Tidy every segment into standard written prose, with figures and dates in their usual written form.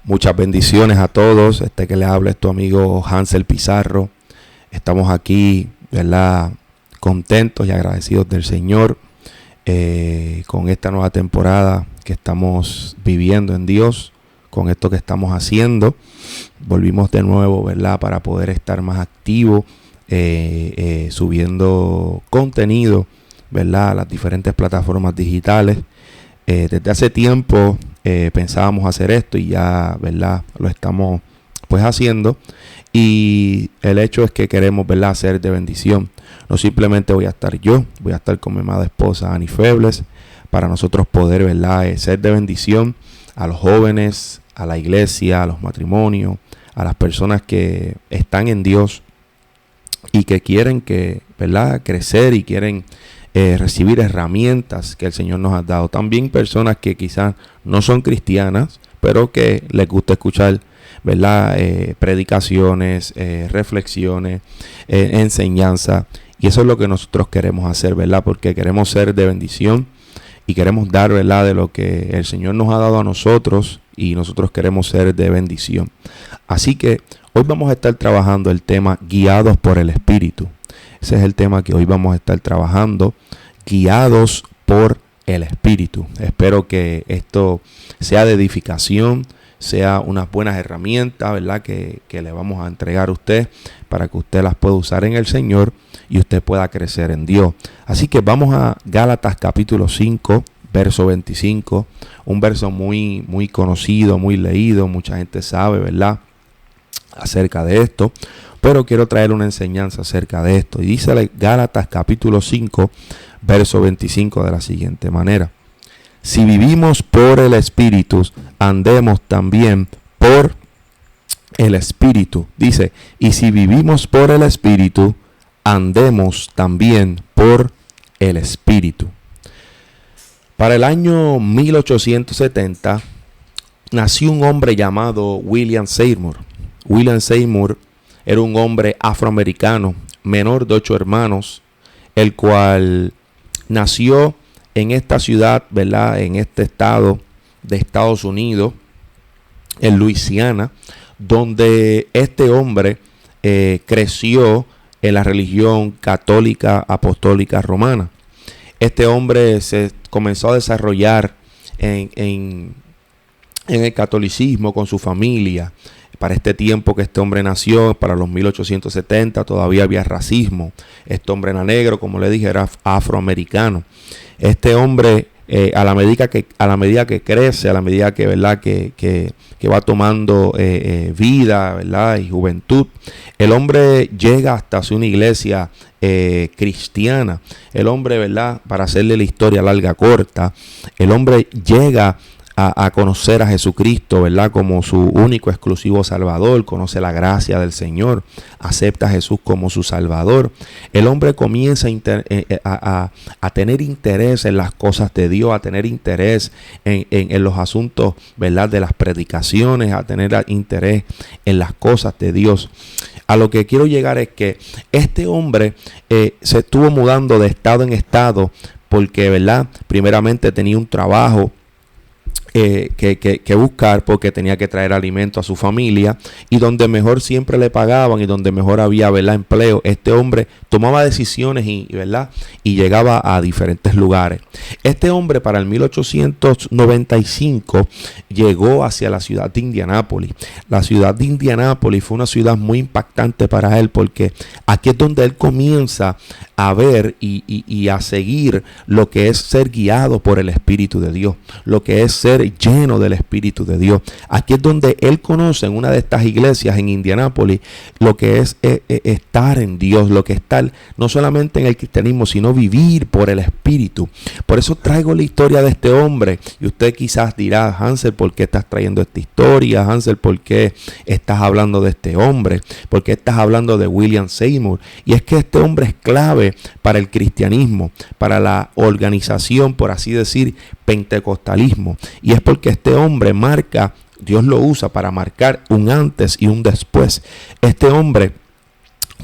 Muchas bendiciones a todos. Que le habla es tu amigo Hansel Pizarro. Estamos aquí, ¿verdad?, contentos y agradecidos del Señor con esta nueva temporada que estamos viviendo en Dios, con esto que estamos haciendo. Volvimos de nuevo, ¿verdad?, para poder estar más activos, subiendo contenido, ¿verdad?, a las diferentes plataformas digitales. Desde hace tiempo pensábamos hacer esto y ya, ¿verdad?, lo estamos pues haciendo. Y el hecho es que queremos, ¿verdad?, ser de bendición. No simplemente voy a estar yo, voy a estar con mi amada esposa Ani Febles, para nosotros poder, ¿verdad?, ser de bendición a los jóvenes, a la iglesia, a los matrimonios, a las personas que están en Dios y que quieren ¿verdad?, crecer y quieren recibir herramientas que el Señor nos ha dado. También personas que quizás no son cristianas, pero que les gusta escuchar, ¿verdad?, predicaciones, reflexiones, enseñanza. Y eso es lo que nosotros queremos hacer, ¿verdad?, porque queremos ser de bendición y queremos dar, ¿verdad?, de lo que el Señor nos ha dado a nosotros, y nosotros queremos ser de bendición. Así que hoy vamos a estar trabajando el tema guiados por el Espíritu. Ese es el tema que hoy vamos a estar trabajando, guiados por el Espíritu. Espero que esto sea de edificación, sea unas buenas herramientas, ¿verdad?, que le vamos a entregar a usted para que usted las pueda usar en el Señor y usted pueda crecer en Dios. Así que vamos a Gálatas capítulo 5, verso 25, un verso muy, muy conocido, muy leído, mucha gente sabe, ¿verdad?, acerca de esto, pero quiero traer una enseñanza acerca de esto. Y dice Gálatas capítulo 5, verso 25 de la siguiente manera: si vivimos por el Espíritu, andemos también por el Espíritu. Dice, y si vivimos por el Espíritu, andemos también por el Espíritu. Para el año 1870 nació un hombre llamado William Seymour. William Seymour era un hombre afroamericano, menor de 8 hermanos, el cual nació en esta ciudad, ¿verdad?, en este estado de Estados Unidos, en Luisiana, donde este hombre creció en la religión católica apostólica romana. Este hombre se comenzó a desarrollar en el catolicismo con su familia. Para este tiempo que este hombre nació, para los 1870, todavía había racismo. Este hombre era negro, como le dije, era afroamericano. Este hombre, a la medida que crece, a la medida que, ¿verdad?, que va tomando vida, ¿verdad?, y juventud, el hombre llega hasta una iglesia cristiana. El hombre, ¿verdad?, para hacerle la historia larga corta, el hombre llega a conocer a Jesucristo, ¿verdad?, como su único exclusivo Salvador. Conoce la gracia del Señor, acepta a Jesús como su Salvador. El hombre comienza a tener interés en las cosas de Dios, a tener interés en los asuntos, ¿verdad?, de las predicaciones, a tener interés en las cosas de Dios. A lo que quiero llegar es que este hombre se estuvo mudando de estado en estado porque, ¿verdad?, primeramente tenía un trabajo que buscar, porque tenía que traer alimento a su familia, y donde mejor siempre le pagaban y donde mejor había, ¿verdad?, empleo, este hombre tomaba decisiones ¿verdad?, y llegaba a diferentes lugares. Este hombre para el 1895 llegó hacia la ciudad de Indianápolis. La ciudad de Indianápolis fue una ciudad muy impactante para él, porque aquí es donde él comienza a ver y a seguir lo que es ser guiado por el Espíritu de Dios, lo que es ser lleno del Espíritu de Dios. Aquí es donde él conoce en una de estas iglesias en Indianápolis lo que es estar en Dios, lo que es estar no solamente en el cristianismo, sino vivir por el Espíritu. Por eso traigo la historia de este hombre. Y usted quizás dirá: Hansel, ¿por qué estás trayendo esta historia? Hansel, ¿por qué estás hablando de este hombre? ¿Por qué estás hablando de William Seymour? Y es que este hombre es clave para el cristianismo, para la organización, por así decir, pentecostalismo. Y es porque este hombre Dios lo usa para marcar un antes y un después. Este hombre,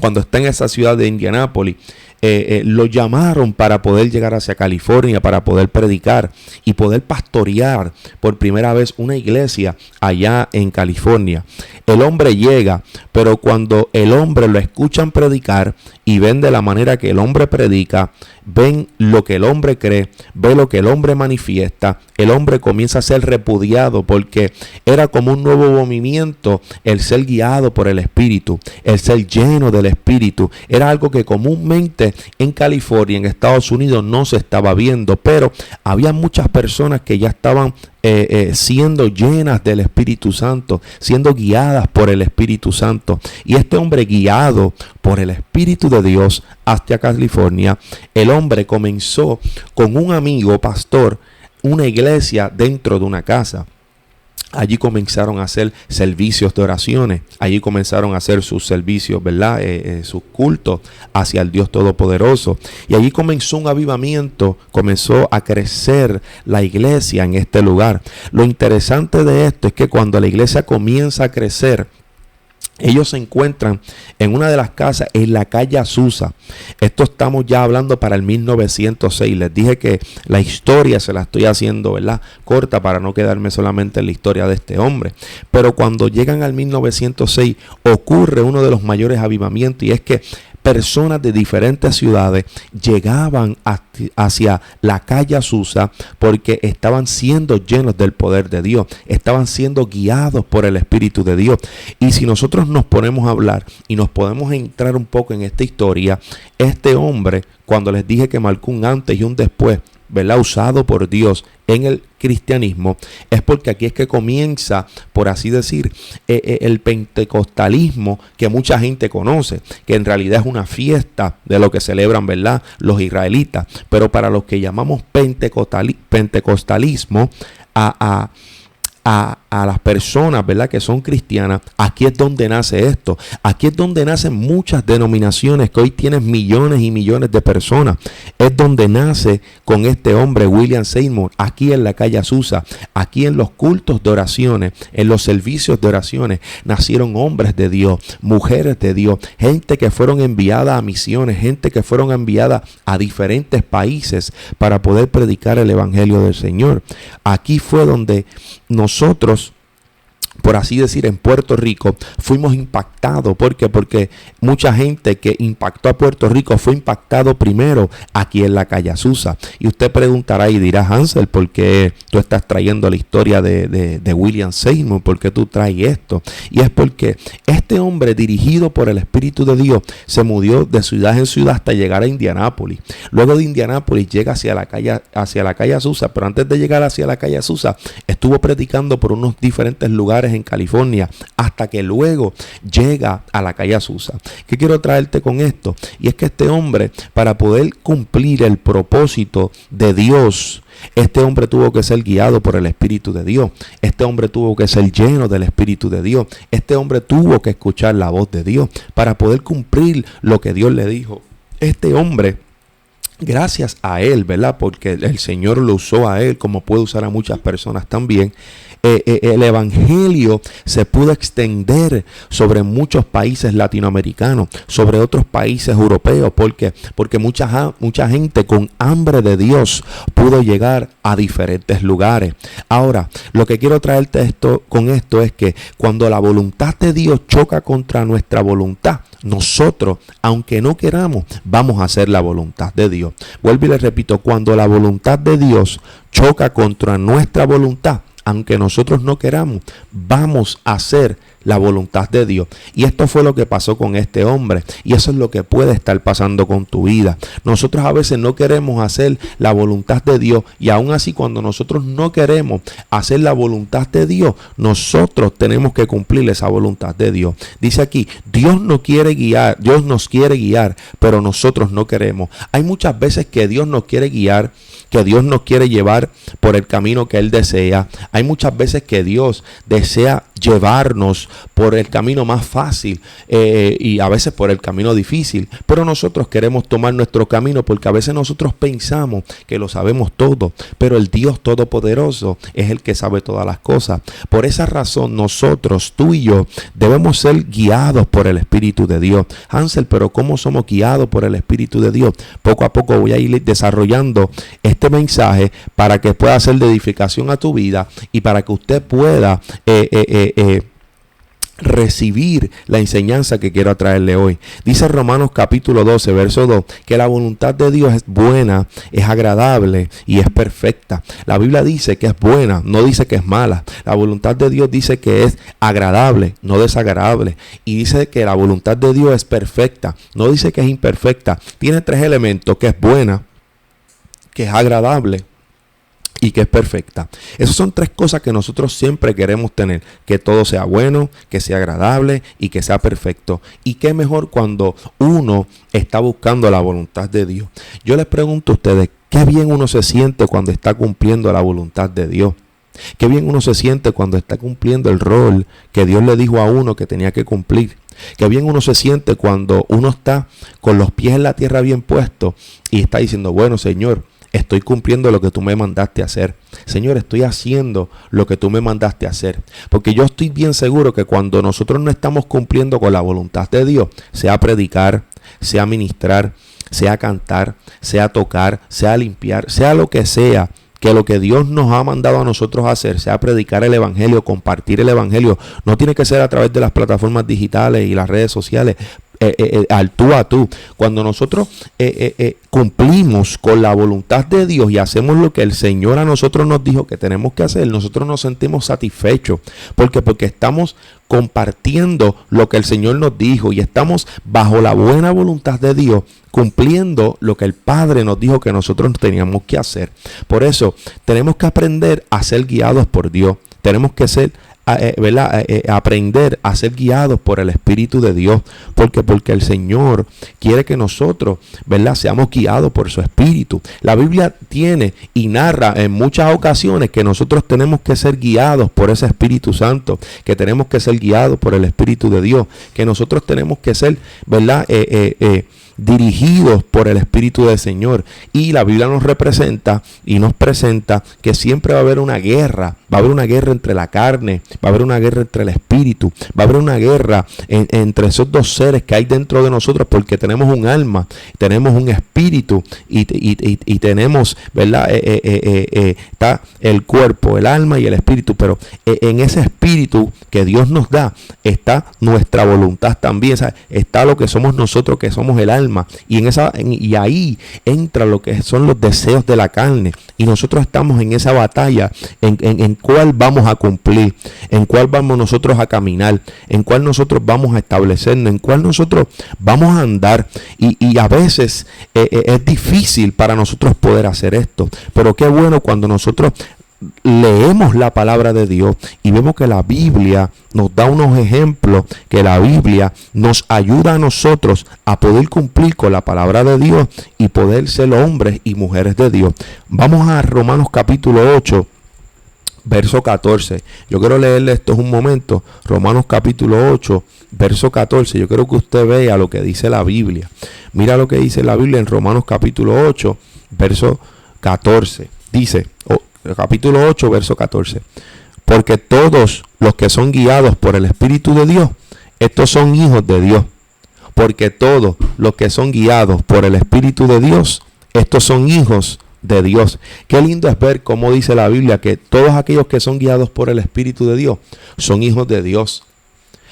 cuando está en esa ciudad de Indianápolis, lo llamaron para poder llegar hacia California, para poder predicar y poder pastorear por primera vez una iglesia allá en California. El hombre llega, pero cuando el hombre lo escuchan predicar y ven de la manera que el hombre predica, ven lo que el hombre cree, ve lo que el hombre manifiesta, el hombre comienza a ser repudiado porque era como un nuevo movimiento el ser guiado por el Espíritu, el ser lleno del Espíritu. Era algo que comúnmente en California, en Estados Unidos, no se estaba viendo, pero había muchas personas que ya estaban siendo llenas del Espíritu Santo, siendo guiadas por el Espíritu Santo. Y este hombre, guiado por el Espíritu de Dios hacia California, el hombre comenzó con un amigo pastor una iglesia dentro de una casa. Allí comenzaron a hacer servicios de oraciones. Allí comenzaron a hacer sus servicios, ¿verdad? Sus cultos hacia el Dios Todopoderoso. Y allí comenzó un avivamiento, comenzó a crecer la iglesia en este lugar. Lo interesante de esto es que cuando la iglesia comienza a crecer, ellos se encuentran en una de las casas en la calle Azusa. Esto estamos ya hablando para el 1906. Les dije que la historia se la estoy haciendo, ¿verdad?, corta para no quedarme solamente en la historia de este hombre. Pero cuando llegan al 1906 ocurre uno de los mayores avivamientos, y es que personas de diferentes ciudades llegaban hacia la calle Azusa porque estaban siendo llenos del poder de Dios, estaban siendo guiados por el Espíritu de Dios. Y si nosotros nos ponemos a hablar y nos podemos entrar un poco en esta historia, este hombre, cuando les dije que marcó un antes y un después, ¿verdad?, usado por Dios en el cristianismo, es porque aquí es que comienza, por así decir, el pentecostalismo que mucha gente conoce, que en realidad es una fiesta de lo que celebran, ¿verdad?, los israelitas. Pero para los que llamamos pentecostalismo, a las personas, ¿verdad?, que son cristianas, aquí es donde nace esto. Aquí es donde nacen muchas denominaciones que hoy tienen millones y millones de personas. Es donde nace con este hombre, William Seymour, aquí en la calle Azusa. Aquí en los cultos de oraciones, en los servicios de oraciones, nacieron hombres de Dios, mujeres de Dios, gente que fueron enviadas a misiones, gente que fueron enviadas a diferentes países para poder predicar el evangelio del Señor. Aquí fue donde nosotros, por así decir, en Puerto Rico, fuimos impactados. ¿Por qué? Porque mucha gente que impactó a Puerto Rico fue impactado primero aquí en la calle Azusa. Y usted preguntará y dirá: Hansel, ¿por qué tú estás trayendo la historia de William Seymour? ¿Por qué tú traes esto? Y es porque este hombre, dirigido por el Espíritu de Dios, se movió de ciudad en ciudad hasta llegar a Indianápolis. Luego de Indianápolis llega hacia la calle Azusa, pero antes de llegar hacia la calle Azusa, estuvo predicando por unos diferentes lugares en California, hasta que luego llega a la calle Azusa. ¿Qué quiero traerte con esto? Y es que este hombre, para poder cumplir el propósito de Dios, este hombre tuvo que ser guiado por el Espíritu de Dios. Este hombre tuvo que ser lleno del Espíritu de Dios. Este hombre tuvo que escuchar la voz de Dios para poder cumplir lo que Dios le dijo. Este hombre, gracias a él, ¿verdad?, porque el Señor lo usó a él, como puede usar a muchas personas también, el evangelio se pudo extender sobre muchos países latinoamericanos, sobre otros países europeos, porque mucha gente con hambre de Dios pudo llegar a diferentes lugares. Ahora, lo que quiero traerte con esto es que cuando la voluntad de Dios choca contra nuestra voluntad, nosotros, aunque no queramos, vamos a hacer la voluntad de Dios. Vuelvo y le repito: cuando la voluntad de Dios choca contra nuestra voluntad, aunque nosotros no queramos, vamos a hacer la voluntad de Dios. Y esto fue lo que pasó con este hombre, y eso es lo que puede estar pasando con tu vida. Nosotros a veces no queremos hacer la voluntad de Dios, y aún así, cuando nosotros no queremos hacer la voluntad de Dios, nosotros tenemos que cumplir esa voluntad de Dios. Dice aquí: Dios nos quiere guiar, pero nosotros no queremos. Hay muchas veces que Dios nos quiere guiar, que Dios nos quiere llevar por el camino que Él desea. Hay muchas veces que Dios desea llevarnos por el camino más fácil y a veces por el camino difícil, pero nosotros queremos tomar nuestro camino porque a veces nosotros pensamos que lo sabemos todo, pero el Dios Todopoderoso es el que sabe todas las cosas. Por esa razón nosotros, tú y yo, debemos ser guiados por el Espíritu de Dios. Hansel, pero ¿cómo somos guiados por el Espíritu de Dios? Poco a poco voy a ir desarrollando este mensaje para que pueda ser de edificación a tu vida y para que usted pueda recibir la enseñanza que quiero traerle hoy. Dice Romanos capítulo 12, verso 2, que la voluntad de Dios es buena, es agradable y es perfecta. La Biblia dice que es buena, no dice que es mala. La voluntad de Dios dice que es agradable, no desagradable. Y dice que la voluntad de Dios es perfecta, no dice que es imperfecta. Tiene tres elementos: que es buena, que es agradable y que es perfecta. Esas son tres cosas que nosotros siempre queremos tener: que todo sea bueno, que sea agradable y que sea perfecto. Y qué mejor cuando uno está buscando la voluntad de Dios. Yo les pregunto a ustedes, qué bien uno se siente cuando está cumpliendo la voluntad de Dios. Qué bien uno se siente cuando está cumpliendo el rol que Dios le dijo a uno que tenía que cumplir. Qué bien uno se siente cuando uno está con los pies en la tierra bien puestos y está diciendo: bueno, Señor, estoy cumpliendo lo que tú me mandaste a hacer. Señor, estoy haciendo lo que tú me mandaste a hacer. Porque yo estoy bien seguro que cuando nosotros no estamos cumpliendo con la voluntad de Dios, sea predicar, sea ministrar, sea cantar, sea tocar, sea limpiar, sea lo que sea, que lo que Dios nos ha mandado a nosotros hacer, sea predicar el evangelio, compartir el evangelio, no tiene que ser a través de las plataformas digitales y las redes sociales, al tú a tú. Cuando nosotros cumplimos con la voluntad de Dios y hacemos lo que el Señor a nosotros nos dijo que tenemos que hacer, nosotros nos sentimos satisfechos. Porque estamos compartiendo lo que el Señor nos dijo y estamos bajo la buena voluntad de Dios, cumpliendo lo que el Padre nos dijo que nosotros teníamos que hacer. Por eso tenemos que aprender a ser guiados por Dios. Tenemos que aprender a ser guiados por el Espíritu de Dios, porque el Señor quiere que nosotros, seamos guiados por su Espíritu. La Biblia tiene y narra en muchas ocasiones que nosotros tenemos que ser guiados por ese Espíritu Santo, que tenemos que ser guiados por el Espíritu de Dios, que nosotros tenemos que ser, dirigidos por el Espíritu del Señor. Y la Biblia nos representa y nos presenta que siempre va a haber una guerra. Va a haber una guerra entre la carne, va a haber una guerra entre el espíritu, va a haber una guerra entre esos dos seres que hay dentro de nosotros, porque tenemos un alma, tenemos un espíritu y tenemos, está el cuerpo, el alma y el espíritu, pero en ese espíritu que Dios nos da está nuestra voluntad también, ¿sabes? Está lo que somos nosotros, que somos el alma, y ahí entra lo que son los deseos de la carne, y nosotros estamos en esa batalla en cuál vamos a cumplir, en cuál vamos nosotros a caminar, en cuál nosotros vamos a establecernos, en cuál nosotros vamos a andar, y a veces es difícil para nosotros poder hacer esto, pero qué bueno cuando nosotros leemos la palabra de Dios y vemos que la Biblia nos da unos ejemplos, que la Biblia nos ayuda a nosotros a poder cumplir con la palabra de Dios y poder ser hombres y mujeres de Dios. Vamos a Romanos capítulo 8, verso 14. Yo quiero leerle esto un momento. Romanos capítulo 8, verso 14. Yo quiero que usted vea lo que dice la Biblia. Mira lo que dice la Biblia en Romanos capítulo 8, verso 14. Dice, capítulo 8, verso 14. Porque todos los que son guiados por el Espíritu de Dios, estos son hijos de Dios. Porque todos los que son guiados por el Espíritu de Dios, estos son hijos de Dios. Qué lindo es ver cómo dice la Biblia que todos aquellos que son guiados por el Espíritu de Dios son hijos de Dios.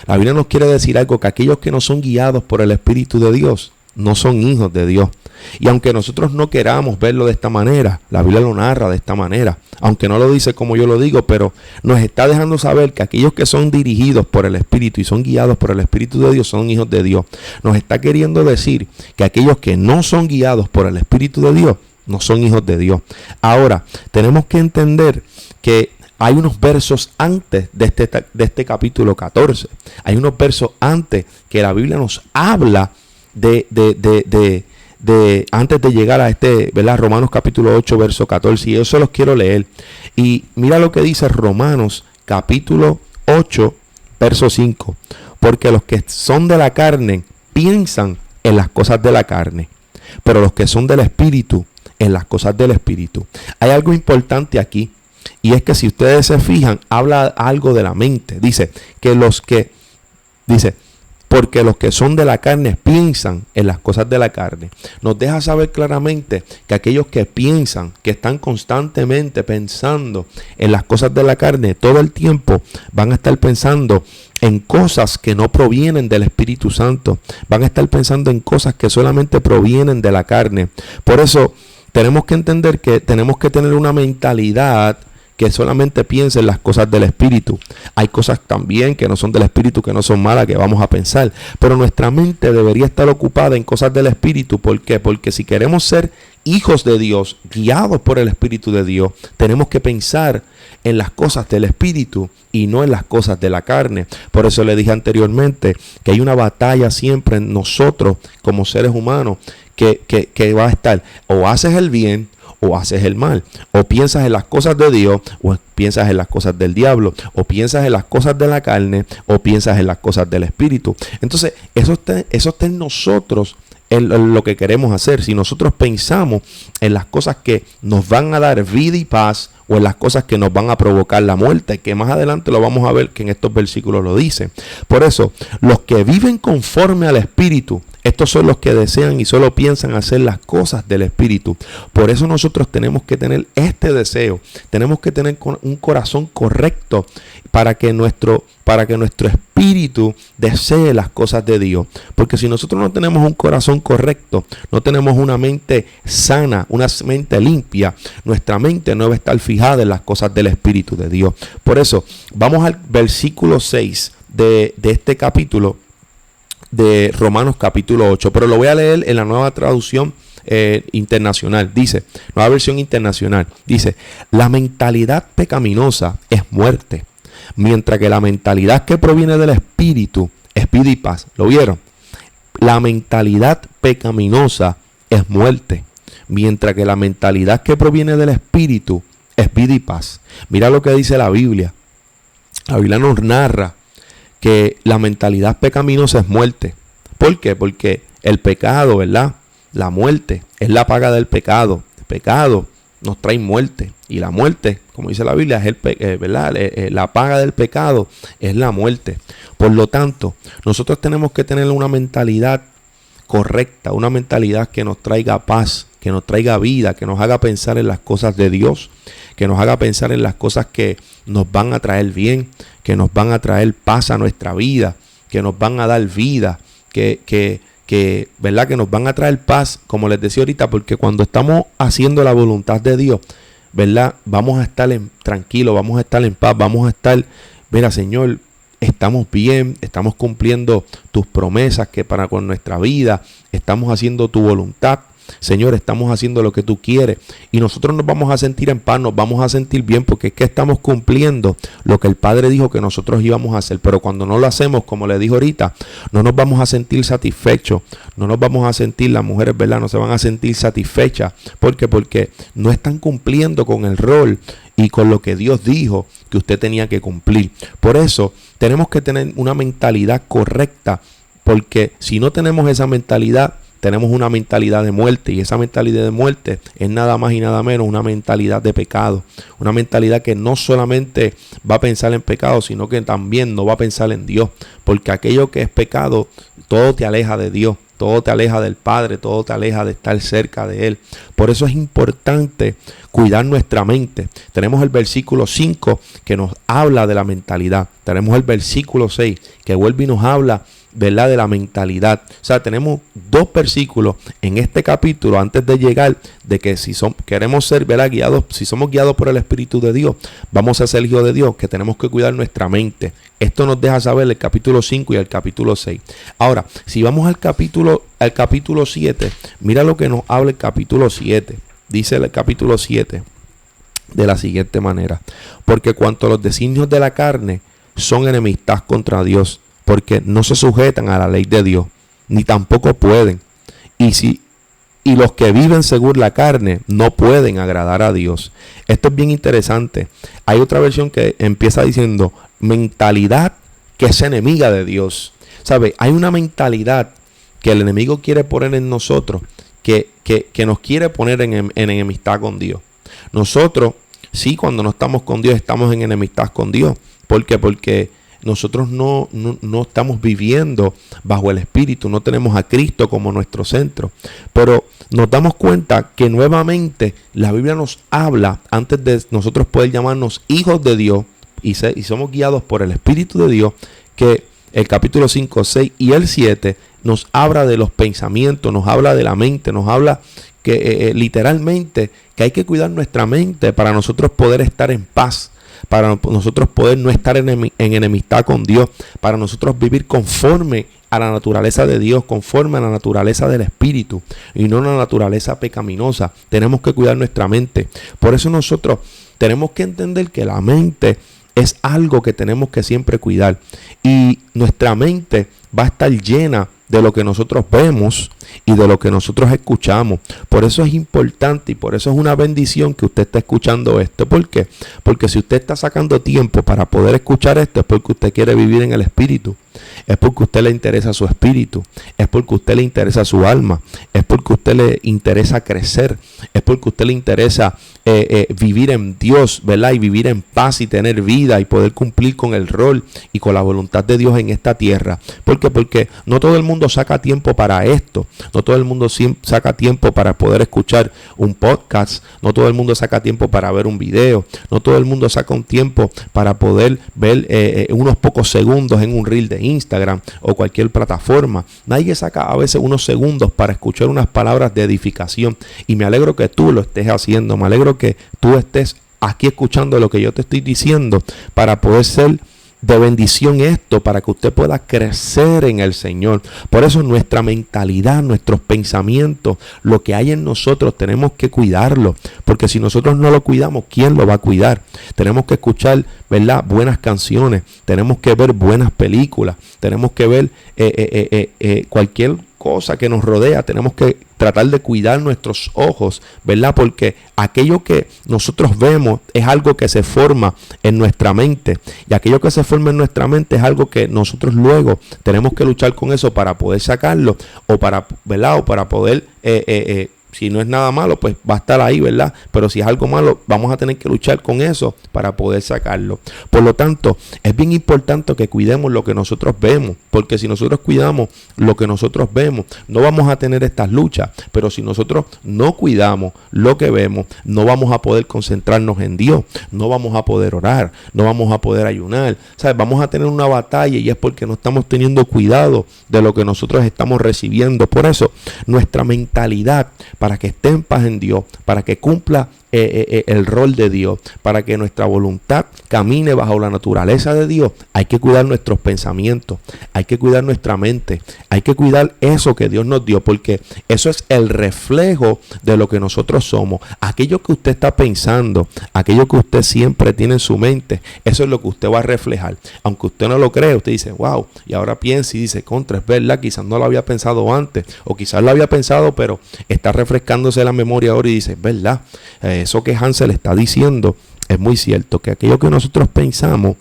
La Biblia nos quiere decir algo, que aquellos que no son guiados por el Espíritu de Dios no son hijos de Dios. Y aunque nosotros no queramos verlo de esta manera, la Biblia lo narra de esta manera, aunque no lo dice como yo lo digo, pero nos está dejando saber que aquellos que son dirigidos por el Espíritu y son guiados por el Espíritu de Dios son hijos de Dios. Nos está queriendo decir que aquellos que no son guiados por el Espíritu de Dios no son hijos de Dios. Ahora, tenemos que entender que hay unos versos antes de este capítulo 14. Hay unos versos antes que la Biblia nos habla antes de llegar a Romanos capítulo 8, verso 14. Y yo se los quiero leer. Y mira lo que dice Romanos capítulo 8, Verso 5. Porque los que son de la carne piensan en las cosas de la carne, pero los que son del Espíritu, en las cosas del Espíritu. Hay algo importante aquí, y es que si ustedes se fijan, habla algo de la mente. Dice, porque los que son de la carne piensan en las cosas de la carne. Nos deja saber claramente que aquellos que piensan, que están constantemente pensando en las cosas de la carne, todo el tiempo van a estar pensando en cosas que no provienen del Espíritu Santo. Van a estar pensando en cosas que solamente provienen de la carne. Por eso tenemos que entender que tenemos que tener una mentalidad que solamente piense en las cosas del Espíritu. Hay cosas también que no son del Espíritu, que no son malas, que vamos a pensar. Pero nuestra mente debería estar ocupada en cosas del Espíritu. ¿Por qué? Porque si queremos ser hijos de Dios, guiados por el Espíritu de Dios, tenemos que pensar en las cosas del Espíritu y no en las cosas de la carne. Por eso le dije anteriormente que hay una batalla siempre en nosotros como seres humanos que va a estar: o haces el bien o haces el mal, o piensas en las cosas de Dios o piensas en las cosas del diablo, o piensas en las cosas de la carne o piensas en las cosas del Espíritu. Entonces eso está en nosotros, en lo que queremos hacer. Si nosotros pensamos en las cosas que nos van a dar vida y paz, o en las cosas que nos van a provocar la muerte, que más adelante lo vamos a ver, que en estos versículos lo dice. Por eso, los que viven conforme al Espíritu, estos son los que desean y solo piensan hacer las cosas del Espíritu. Por eso nosotros tenemos que tener este deseo. Tenemos que tener un corazón correcto para que nuestro espíritu desee las cosas de Dios. Porque si nosotros no tenemos un corazón correcto, no tenemos una mente sana, una mente limpia, nuestra mente no va a estar fijada en las cosas del Espíritu de Dios. Por eso, vamos al versículo 6 de este capítulo de Romanos capítulo 8, pero lo voy a leer en la nueva traducción internacional. Dice, nueva versión internacional, dice: la mentalidad pecaminosa es muerte, mientras que la mentalidad que proviene del Espíritu es vida y paz. ¿Lo vieron? La mentalidad pecaminosa es muerte, mientras que la mentalidad que proviene del Espíritu es vida y paz. Mira lo que dice la Biblia. La Biblia nos narra que la mentalidad pecaminosa es muerte. ¿Por qué? Porque el pecado, ¿verdad? La muerte es la paga del pecado. El pecado nos trae muerte. Y la muerte, como dice la Biblia, es ¿verdad? La paga del pecado es la muerte. Por lo tanto, nosotros tenemos que tener una mentalidad correcta, una mentalidad que nos traiga paz, que nos traiga vida, que nos haga pensar en las cosas de Dios, que nos haga pensar en las cosas que nos van a traer bien, que nos van a traer paz a nuestra vida, que nos van a dar vida, que ¿verdad? Que nos van a traer paz, como les decía ahorita, porque cuando estamos haciendo la voluntad de Dios, ¿verdad? Vamos a estar tranquilos, vamos a estar en paz, vamos a estar, mira, Señor, estamos bien, estamos cumpliendo tus promesas que para con nuestra vida, estamos haciendo tu voluntad. Señor, estamos haciendo lo que tú quieres y nosotros nos vamos a sentir en paz, nos vamos a sentir bien porque es que estamos cumpliendo lo que el Padre dijo que nosotros íbamos a hacer. Pero cuando no lo hacemos, como le dijo ahorita, no nos vamos a sentir satisfechos, no nos vamos a sentir, las mujeres, ¿verdad? No se van a sentir satisfechas. ¿Por qué? Porque no están cumpliendo con el rol y con lo que Dios dijo que usted tenía que cumplir. Por eso tenemos que tener una mentalidad correcta, porque si no tenemos esa mentalidad, tenemos una mentalidad de muerte, y esa mentalidad de muerte es nada más y nada menos una mentalidad de pecado, una mentalidad que no solamente va a pensar en pecado, sino que también no va a pensar en Dios, porque aquello que es pecado, todo te aleja de Dios, todo te aleja del Padre, todo te aleja de estar cerca de Él. Por eso es importante cuidar nuestra mente. Tenemos el versículo 5 que nos habla de la mentalidad. Tenemos el versículo 6 que vuelve y nos habla, ¿verdad?, de la mentalidad. O sea, tenemos dos versículos en este capítulo antes de llegar de que si queremos ser, ¿verdad?, guiados, si somos guiados por el Espíritu de Dios, vamos a ser hijos de Dios, que tenemos que cuidar nuestra mente. Esto nos deja saber el capítulo 5 y el capítulo 6. Ahora, si vamos al capítulo 7, mira lo que nos habla el capítulo 7. Dice el capítulo 7 de la siguiente manera: porque cuanto a los designios de la carne son enemistad contra Dios, porque no se sujetan a la ley de Dios, ni tampoco pueden. Y los que viven según la carne no pueden agradar a Dios. Esto es bien interesante. Hay otra versión que empieza diciendo mentalidad que es enemiga de Dios. ¿Sabe? Hay una mentalidad que el enemigo quiere poner en nosotros, que nos quiere poner en enemistad con Dios. Nosotros, sí, cuando no estamos con Dios, estamos en enemistad con Dios. ¿Por qué? Porque nosotros no estamos viviendo bajo el Espíritu, no tenemos a Cristo como nuestro centro. Pero nos damos cuenta que nuevamente la Biblia nos habla, antes de nosotros poder llamarnos hijos de Dios y somos guiados por el Espíritu de Dios, que el capítulo 5, 6 y el 7 nos habla de los pensamientos, nos habla de la mente, nos habla que literalmente que hay que cuidar nuestra mente para nosotros poder estar en paz, para nosotros poder no estar en enemistad con Dios, para nosotros vivir conforme a la naturaleza de Dios, conforme a la naturaleza del Espíritu y no una naturaleza pecaminosa. Tenemos que cuidar nuestra mente. Por eso nosotros tenemos que entender que la mente es algo que tenemos que siempre cuidar, y nuestra mente va a estar llena de lo que nosotros vemos y de lo que nosotros escuchamos. Por eso es importante y por eso es una bendición que usted está escuchando esto. ¿Por qué? Porque si usted está sacando tiempo para poder escuchar esto, es porque usted quiere vivir en el Espíritu. Es porque a usted le interesa su espíritu. Es porque a usted le interesa su alma. Es porque a usted le interesa crecer. Es porque a usted le interesa vivir en Dios, ¿verdad? Y vivir en paz y tener vida y poder cumplir con el rol y con la voluntad de Dios en esta tierra. ¿Por qué? Porque no todo el mundo saca tiempo para esto. No todo el mundo saca tiempo para poder escuchar un podcast. No todo el mundo saca tiempo para ver un video. No todo el mundo saca un tiempo para poder ver unos pocos segundos en un reel de Instagram o cualquier plataforma. Nadie saca a veces unos segundos para escuchar unas palabras de edificación. Y me alegro que tú lo estés haciendo. Me alegro que tú estés aquí escuchando lo que yo te estoy diciendo para poder ser de bendición esto, para que usted pueda crecer en el Señor. Por eso nuestra mentalidad, nuestros pensamientos, lo que hay en nosotros, tenemos que cuidarlo, porque si nosotros no lo cuidamos, ¿quién lo va a cuidar? Tenemos que escuchar, ¿verdad?, buenas canciones, tenemos que ver buenas películas, tenemos que ver cualquier cosa que nos rodea, tenemos que tratar de cuidar nuestros ojos, ¿verdad? Porque aquello que nosotros vemos es algo que se forma en nuestra mente, y aquello que se forma en nuestra mente es algo que nosotros luego tenemos que luchar con eso para poder sacarlo, o para, ¿verdad?, o para poder si no es nada malo, pues va a estar ahí, ¿verdad? Pero si es algo malo, vamos a tener que luchar con eso para poder sacarlo. Por lo tanto, es bien importante que cuidemos lo que nosotros vemos, porque si nosotros cuidamos lo que nosotros vemos, no vamos a tener estas luchas. Pero si nosotros no cuidamos lo que vemos, no vamos a poder concentrarnos en Dios, no vamos a poder orar, no vamos a poder ayunar, ¿sabes? Vamos a tener una batalla, y es porque no estamos teniendo cuidado de lo que nosotros estamos recibiendo. Por eso, nuestra mentalidad, para que esté en paz en Dios, para que cumpla el rol de Dios, para que nuestra voluntad camine bajo la naturaleza de Dios, hay que cuidar nuestros pensamientos, hay que cuidar nuestra mente, hay que cuidar eso que Dios nos dio, porque eso es el reflejo de lo que nosotros somos. Aquello que usted está pensando, aquello que usted siempre tiene en su mente, eso es lo que usted va a reflejar. Aunque usted no lo cree, usted dice, wow, y ahora piensa y dice, contra, es verdad, quizás no lo había pensado antes, o quizás lo había pensado, pero está refrescándose la memoria ahora y dice, es verdad, eso que Hansel está diciendo es muy cierto, que aquello que nosotros pensamos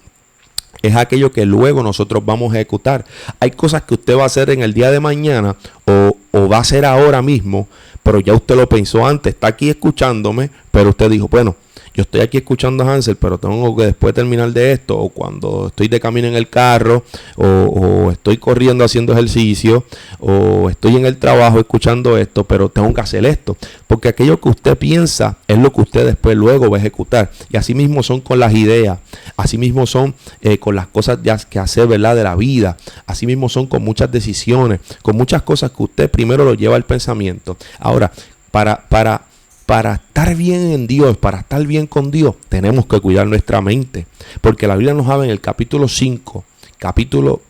es aquello que luego nosotros vamos a ejecutar. Hay cosas que usted va a hacer en el día de mañana o va a hacer ahora mismo, pero ya usted lo pensó antes, está aquí escuchándome, pero usted dijo, bueno, yo estoy aquí escuchando a Hansel, pero tengo que después terminar de esto, o cuando estoy de camino en el carro, o estoy corriendo haciendo ejercicio, o estoy en el trabajo escuchando esto, pero tengo que hacer esto, porque aquello que usted piensa es lo que usted después luego va a ejecutar. Y así mismo son con las ideas, así mismo son con las cosas que hacer, ¿verdad?, de la vida, así mismo son con muchas decisiones, con muchas cosas que usted primero lo lleva al pensamiento. Ahora, para estar bien en Dios, para estar bien con Dios, tenemos que cuidar nuestra mente. Porque la Biblia nos habla en el capítulo 5, capítulo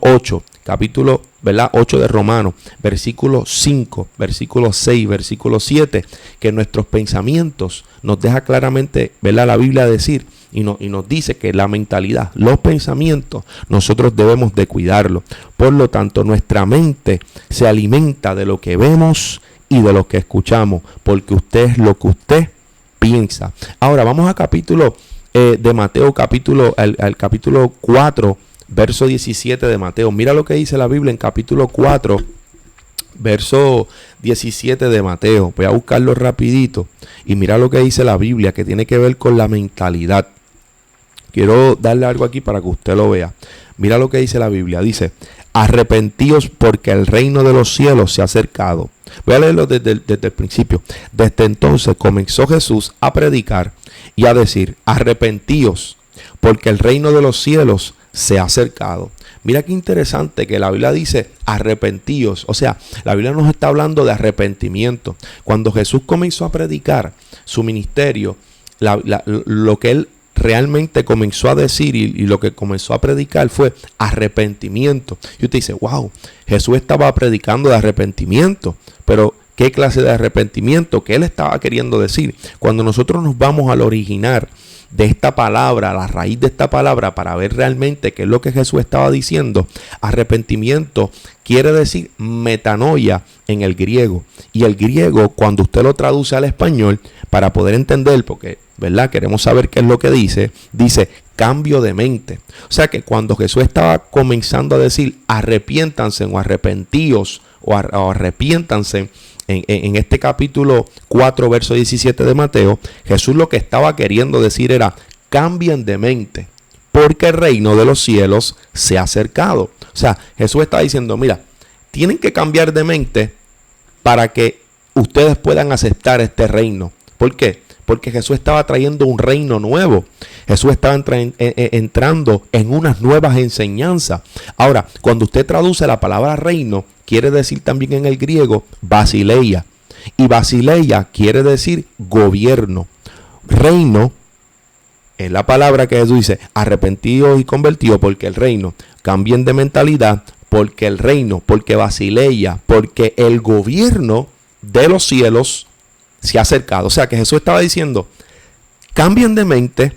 8, capítulo, ¿verdad?, 8 de Romanos, versículo 5, versículo 6, versículo 7, que nuestros pensamientos nos deja claramente, ¿verdad?, la Biblia decir, y nos dice que la mentalidad, los pensamientos, nosotros debemos de cuidarlo. Por lo tanto, nuestra mente se alimenta de lo que vemos y de lo que escuchamos, porque usted es lo que usted piensa. Ahora vamos a capítulo de Mateo, al capítulo 4, verso 17 de Mateo. Mira lo que dice la Biblia en capítulo 4, verso 17 de Mateo. Voy a buscarlo rapidito y mira lo que dice la Biblia, que tiene que ver con la mentalidad. Quiero darle algo aquí para que usted lo vea. Mira lo que dice la Biblia. Dice: arrepentíos porque el reino de los cielos se ha acercado. Voy a leerlo desde el principio. Desde entonces comenzó Jesús a predicar y a decir: arrepentíos porque el reino de los cielos se ha acercado. Mira qué interesante que la Biblia dice arrepentíos. O sea, la Biblia nos está hablando de arrepentimiento. Cuando Jesús comenzó a predicar su ministerio, lo que él realmente comenzó a decir y lo que comenzó a predicar fue arrepentimiento. Y usted dice: wow, Jesús estaba predicando de arrepentimiento, pero ¿qué clase de arrepentimiento? ¿Qué él estaba queriendo decir? Cuando nosotros nos vamos al original de esta palabra, a la raíz de esta palabra, para ver realmente qué es lo que Jesús estaba diciendo, arrepentimiento quiere decir metanoia en el griego. Y el griego, cuando usted lo traduce al español, para poder entender, porque ¿verdad? Queremos saber qué es lo que dice cambio de mente. O sea que cuando Jesús estaba comenzando a decir arrepiéntanse o arrepentíos o arrepiéntanse, en este capítulo 4, verso 17 de Mateo, Jesús lo que estaba queriendo decir era: cambien de mente, porque el reino de los cielos se ha acercado. O sea, Jesús está diciendo: mira, tienen que cambiar de mente para que ustedes puedan aceptar este reino. ¿Por qué? Porque Jesús estaba trayendo un reino nuevo. Jesús estaba entrando en unas nuevas enseñanzas. Ahora, cuando usted traduce la palabra reino, quiere decir también en el griego basileia. Y basileia quiere decir gobierno. Reino es la palabra que Jesús dice: arrepentidos y convertidos porque el reino. Cambien de mentalidad porque el reino, porque basileia, porque el gobierno de los cielos se ha acercado. O sea que Jesús estaba diciendo: cambien de mente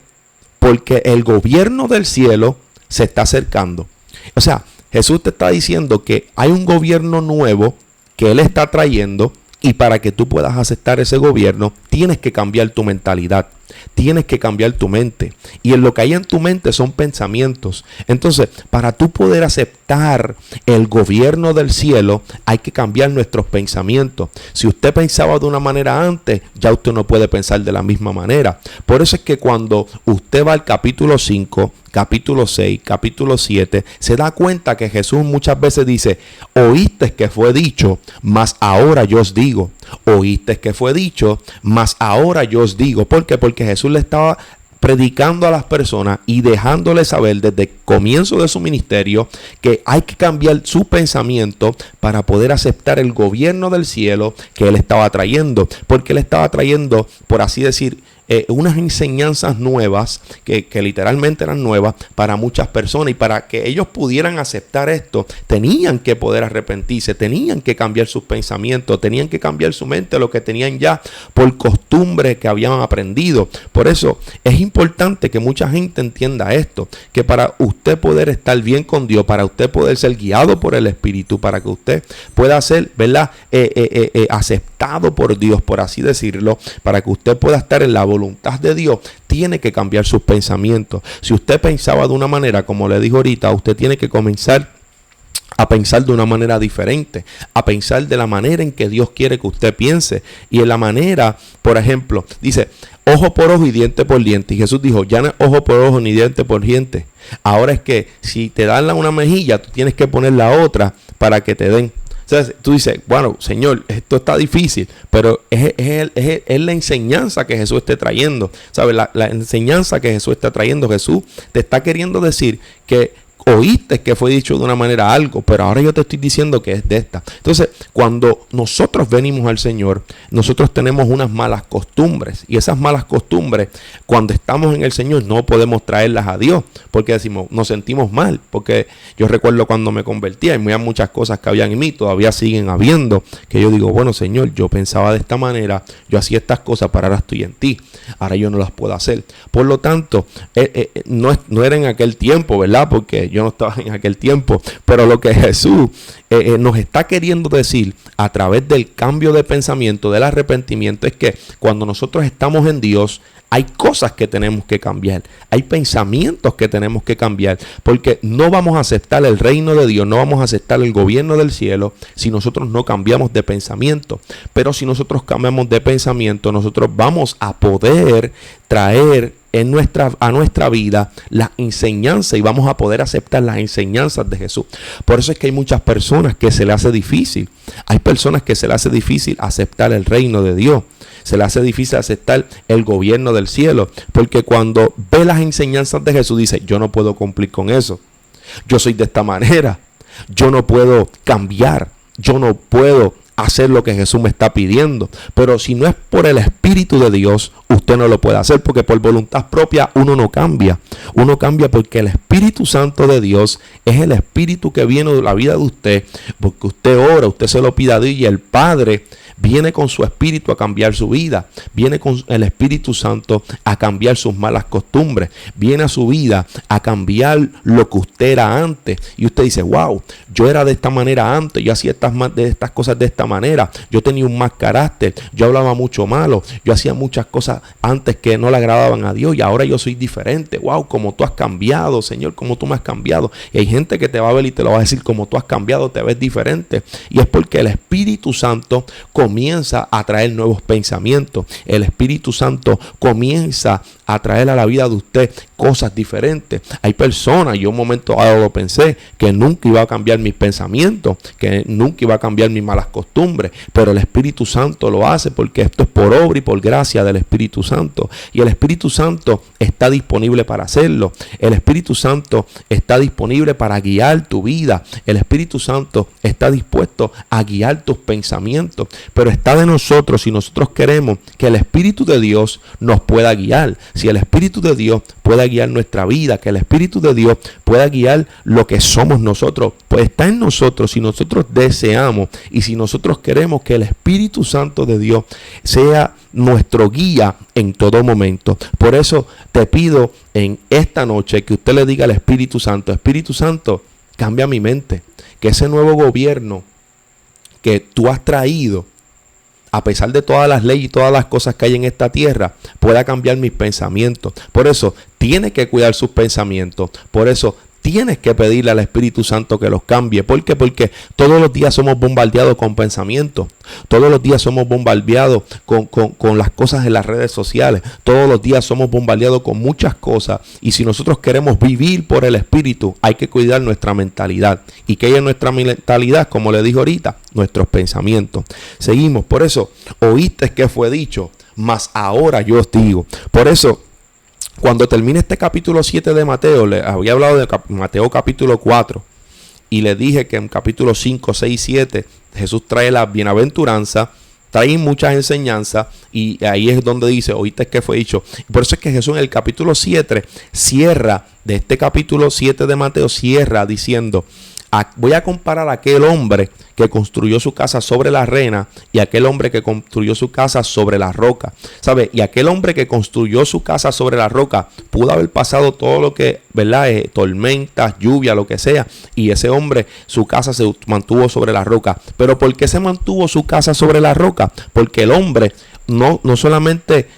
porque el gobierno del cielo se está acercando. O sea, Jesús te está diciendo que hay un gobierno nuevo que Él está trayendo, y para que tú puedas aceptar ese gobierno tienes que cambiar tu mentalidad, tienes que cambiar tu mente. Y en lo que hay en tu mente son pensamientos. Entonces, para tú poder aceptar el gobierno del cielo, hay que cambiar nuestros pensamientos. Si usted pensaba de una manera antes, ya usted no puede pensar de la misma manera. Por eso es que cuando usted va al capítulo 5, capítulo 6, capítulo 7, se da cuenta que Jesús muchas veces dice: oíste que fue dicho, mas ahora yo os digo. Oíste que fue dicho, mas ahora yo os digo. ¿Por qué? Porque Jesús le estaba predicando a las personas y dejándoles saber desde el comienzo de su ministerio que hay que cambiar su pensamiento para poder aceptar el gobierno del cielo que Él estaba trayendo. Porque Él estaba trayendo, por así decir, unas enseñanzas nuevas que literalmente eran nuevas para muchas personas, y para que ellos pudieran aceptar esto tenían que poder arrepentirse, tenían que cambiar sus pensamientos, tenían que cambiar su mente, lo que tenían ya por costumbre que habían aprendido. Por eso es importante que mucha gente entienda esto, que para usted poder estar bien con Dios, para usted poder ser guiado por el Espíritu, para que usted pueda ser, ¿verdad? Aceptado por Dios, por así decirlo, para que usted pueda estar en la voluntad de Dios, tiene que cambiar sus pensamientos. Si usted pensaba de una manera, como le dijo ahorita, usted tiene que comenzar a pensar de una manera diferente, a pensar de la manera en que Dios quiere que usted piense, y en la manera, por ejemplo, dice ojo por ojo y diente por diente, y Jesús dijo: ya no es ojo por ojo ni diente por diente, ahora es que si te dan una mejilla, tú tienes que poner la otra para que te den. Entonces tú dices: bueno, Señor, esto está difícil, pero es la enseñanza que Jesús está trayendo. ¿Sabes? La enseñanza que Jesús está trayendo. Jesús te está queriendo decir que oíste que fue dicho de una manera algo, pero ahora yo te estoy diciendo que es de esta. Entonces, cuando nosotros venimos al Señor, nosotros tenemos unas malas costumbres, y esas malas costumbres, cuando estamos en el Señor, no podemos traerlas a Dios, porque decimos, nos sentimos mal. Porque yo recuerdo cuando me convertí, hay muchas cosas que habían en mí, todavía siguen habiendo, que yo digo: bueno, Señor, yo pensaba de esta manera, yo hacía estas cosas, pero ahora estoy en ti, ahora yo no las puedo hacer. Por lo tanto, no era en aquel tiempo, ¿verdad? Porque yo no estaba en aquel tiempo, pero lo que Jesús nos está queriendo decir a través del cambio de pensamiento, del arrepentimiento, es que cuando nosotros estamos en Dios, hay cosas que tenemos que cambiar, hay pensamientos que tenemos que cambiar, porque no vamos a aceptar el reino de Dios, no vamos a aceptar el gobierno del cielo si nosotros no cambiamos de pensamiento. Pero si nosotros cambiamos de pensamiento, nosotros vamos a poder traer a nuestra vida la enseñanza y vamos a poder aceptar las enseñanzas de Jesús. Por eso es que hay muchas personas que se le hace difícil. Hay personas que se le hace difícil aceptar el reino de Dios. Se le hace difícil aceptar el gobierno del cielo. Porque cuando ve las enseñanzas de Jesús dice, yo no puedo cumplir con eso. Yo soy de esta manera. Yo no puedo cambiar. Yo no puedo hacer lo que Jesús me está pidiendo. Pero si no es por el Espíritu de Dios, usted no lo puede hacer, porque por voluntad propia uno no cambia. Uno cambia porque el Espíritu Santo de Dios es el Espíritu que viene de la vida de usted, porque usted ora, usted se lo pide a Dios y el Padre viene con su Espíritu a cambiar su vida. Viene con el Espíritu Santo a cambiar sus malas costumbres. Viene a su vida a cambiar lo que usted era antes. Y usted dice, wow, yo era de esta manera antes. Yo hacía estas cosas de esta manera. Yo tenía un mal carácter. Yo hablaba mucho malo. Yo hacía muchas cosas antes que no le agradaban a Dios. Y ahora yo soy diferente. Wow, como tú has cambiado, Señor, como tú me has cambiado. Y hay gente que te va a ver y te lo va a decir, como tú has cambiado, te ves diferente. Y es porque el Espíritu Santo comienza a traer nuevos pensamientos. El Espíritu Santo comienza a traer a la vida de usted cosas diferentes. Hay personas, yo un momento dado lo pensé, que nunca iba a cambiar mis pensamientos, que nunca iba a cambiar mis malas costumbres, pero el Espíritu Santo lo hace, porque esto es por obra y por gracia del Espíritu Santo. Y el Espíritu Santo está disponible para hacerlo. El Espíritu Santo está disponible para guiar tu vida. El Espíritu Santo está dispuesto a guiar tus pensamientos. Pero está de nosotros, si nosotros queremos que el Espíritu de Dios nos pueda guiar. Si el Espíritu de Dios pueda guiar nuestra vida, que el Espíritu de Dios pueda guiar lo que somos nosotros, pues está en nosotros si nosotros deseamos y si nosotros queremos que el Espíritu Santo de Dios sea nuestro guía en todo momento. Por eso te pido en esta noche que usted le diga al Espíritu Santo, Espíritu Santo, cambia mi mente, que ese nuevo gobierno que tú has traído, a pesar de todas las leyes y todas las cosas que hay en esta tierra, pueda cambiar mis pensamientos. Por eso tiene que cuidar sus pensamientos. Por eso tienes que pedirle al Espíritu Santo que los cambie. ¿Por qué? Porque todos los días somos bombardeados con pensamientos. Todos los días somos bombardeados con las cosas en las redes sociales. Todos los días somos bombardeados con muchas cosas. Y si nosotros queremos vivir por el Espíritu, hay que cuidar nuestra mentalidad. ¿Y qué es nuestra mentalidad? Como le dije ahorita, nuestros pensamientos. Seguimos. Por eso, oíste que fue dicho, mas ahora yo os digo. Por eso, cuando termine este capítulo 7 de Mateo, le había hablado de Mateo capítulo 4 y le dije que en capítulo 5, 6, 7 Jesús trae la bienaventuranza, trae muchas enseñanzas y ahí es donde dice, oíste que fue dicho. Por eso es que Jesús en el capítulo 7 cierra, de este capítulo 7 de Mateo, cierra diciendo, voy a comparar a aquel hombre que construyó su casa sobre la arena y aquel hombre que construyó su casa sobre la roca. ¿Sabe? Y aquel hombre que construyó su casa sobre la roca pudo haber pasado todo lo que, ¿verdad? Tormentas, lluvia, lo que sea. Y ese hombre, su casa se mantuvo sobre la roca. ¿Pero por qué se mantuvo su casa sobre la roca? Porque el hombre no solamente